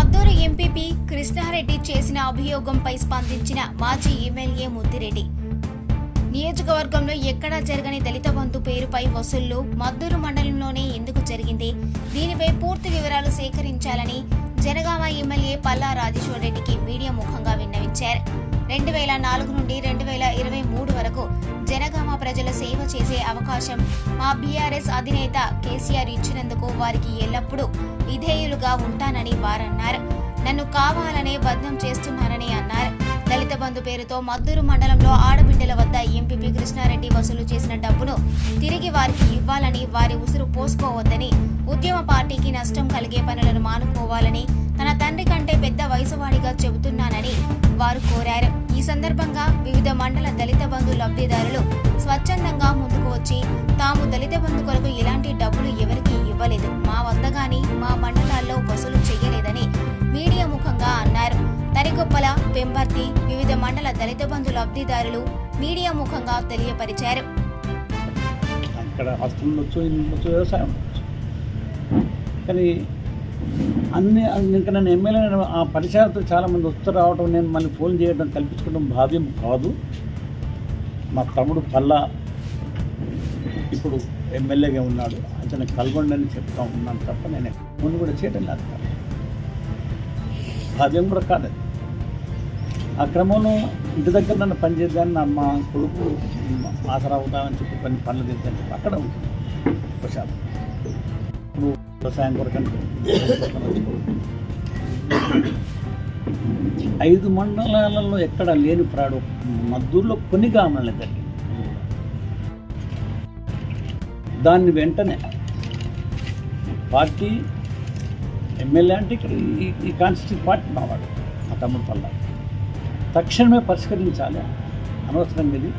Maddur MPP Krishna Reddy చేసిన అభియోగంపై స్పందించిన మాజీ ఎమ్మెల్యే ముద్దిరెడ్డి. నియోజకవర్గంలో ఎక్కడా జరగని దళిత బంధు పేరుపై వసూళ్లు మద్దూరు మండలంలోనే ఎందుకు జరిగింది? దీనిపై పూర్తి వివరాలు సేకరించాలని జనగామ ఎమ్మెల్యే పల్లా రాజేశ్వర్ రెడ్డికి మీడియా ముఖంగా విన్నవించారు. 2004 నుండి 2023 వరకు జనగామ ప్రజల సేవ చేసే అవకాశం మా బీఆర్ఎస్ అధినేత కేసీఆర్ ఇచ్చినందుకు వారికి ఎల్లప్పుడూ విధేయులుగా ఉంటానని వారన్నారు. నన్ను కావాలనే బద్నం చేస్తున్నారని అన్నారు. దళిత బంధు పేరుతో మద్దూరు మండలంలో ఆడబిడ్డల వద్ద ఎంపీపీ కృష్ణారెడ్డి వసూలు చేసిన డబ్బును తిరిగి వారికి ఇవ్వాలని, వారి ఉసురు పోసుకోవద్దని, ఉద్యమ పార్టీకి నష్టం కలిగే పనులను మానుకోవాలని తన తండ్రి కంటే పెద్ద వయసువాడిగా చెబుతున్నానని వారు కోరారు. ఈ సందర్భంగా వివిధ మండల దళిత బంధు లబ్ధిదారులు స్వచ్ఛందంగా ముందుకు వచ్చి తాము దళిత బంధు కొరకు ఎలాంటి డబ్బులు ఎవరికీ ఇవ్వలేదు, మా వద్ద గాని మా మండలాల్లో వసూలు చేయలేదని మీడియా ముఖంగా అన్నారు. తరిగొప్పల, పెంబర్తి వివిధ మండల దళిత బంధు లబ్ధిదారులు మీడియా ముఖంగా తెలియపరిచారు. అక్కడ వ్యవసాయం కానీ ఇంకా నేను ఎమ్మెల్యే ఆ పరిసరాలతో చాలామంది వస్తూ రావడం, నేను మళ్ళీ ఫోన్ చేయడం, కల్పించుకోవడం భావ్యం కాదు. మా తమ్ముడు పల్లా ఇప్పుడు ఎమ్మెల్యేగా ఉన్నాడు, అతను కలవండి అని చెప్తా ఉన్నాను తప్ప నేను ఫోన్ కూడా చేయడం లేదు. భావ్యం కూడా కాదు. ఆ క్రమంలో ఇంటి దగ్గర నన్ను పనిచేద్దాన్ని మా కొడుకు ఆసరా అవుతామని చెప్పి కొన్ని పనులు చేద్దామని చెప్పి అక్కడ ఉంటుంది ప్రశాంత్. ఇప్పుడు వ్యవసాయం కొరకంటే 5 మండలాలలో ఎక్కడ లేని ప్రాడు మద్దూరులో కొన్ని గ్రామాల జరిగింది. దాన్ని వెంటనే పార్టీ ఎమ్మెల్యే అంటే ఇక్కడ ఈ కాన్స్టిట్యూట్ పార్టీ మావాడు మా తమ్ముడు పల్లా తక్షణమే పరిష్కరించాలి. అనవసరంగా ఇది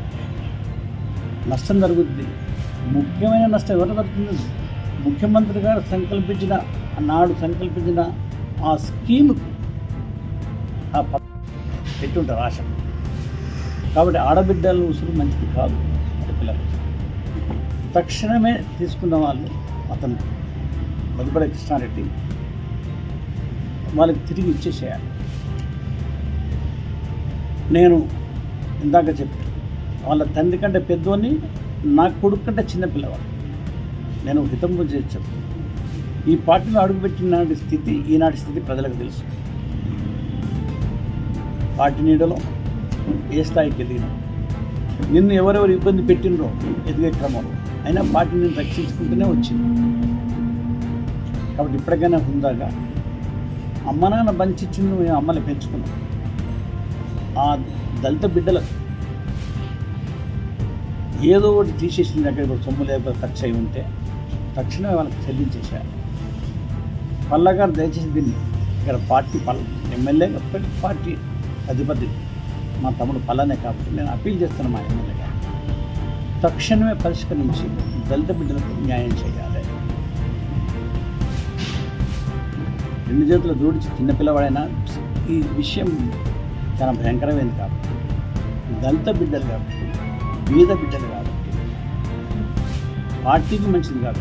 నష్టం జరుగుద్ది. ముఖ్యమైన నష్టం ఎవరు జరుగుతుంది? ముఖ్యమంత్రి గారు సంకల్పించిన ఆ స్కీముకు ఎట్టుంటారు ఆశ. కాబట్టి ఆడబిడ్డలు ఉసురు మంచిది కాదు. ఆడపిల్లలు తక్షణమే తీసుకున్న వాళ్ళు అతను మధుపడ కృష్ణారెడ్డి వాళ్ళకి తిరిగి ఇచ్చేసేయాలి. నేను ఇందాక చెప్పాను, వాళ్ళ తండ్రి కంటే పెద్దోని, నా కొడుకు కంటే చిన్న పిల్లవాడు. నేను హితం గురించి చెప్తాను. ఈ పార్టీలో అడుగుపెట్టిన ఈనాటి స్థితి ప్రజలకు తెలుసు. పార్టీ నీడలో ఏ స్థాయికి ఎదిగినా, నిన్ను ఎవరెవరు ఇబ్బంది పెట్టినరో ఎదిగే క్రమంలో అయినా పార్టీని రక్షించుకుంటూనే వచ్చింది. కాబట్టి ఇప్పటికైనా హుందాగా అమ్మ నాన్న బంచిచ్చింది, మేము అమ్మని పెంచుకున్నాం. ఆ దళిత బిడ్డలకు ఏదో ఒకటి తీసేసిన దగ్గర సొమ్ము లేకపోతే ఖర్చు అయి ఉంటే తక్షణమే వాళ్ళకి చెల్లించేసేయాలి. పల్లా గారు దయచేసి దీన్ని ఇక్కడ పార్టీ ఎమ్మెల్యే పార్టీ అధిపతి మా తమ్ముడు పల్లానే కాబట్టి నేను అప్పీల్ చేస్తున్నాను మా ఎమ్మెల్యే గారు తక్షణమే పరిష్కరించి దళిత బిడ్డలకు న్యాయం చేయాలి. 2 చేతులు జోడించి చిన్నపిల్లవాడైనా ఈ విషయం చాలా భయంకరమైనది కాబట్టి, దళిత బిడ్డలు కాబట్టి, బీద బిడ్డలు కాబట్టి, పార్టీకి మంచిది కాదు.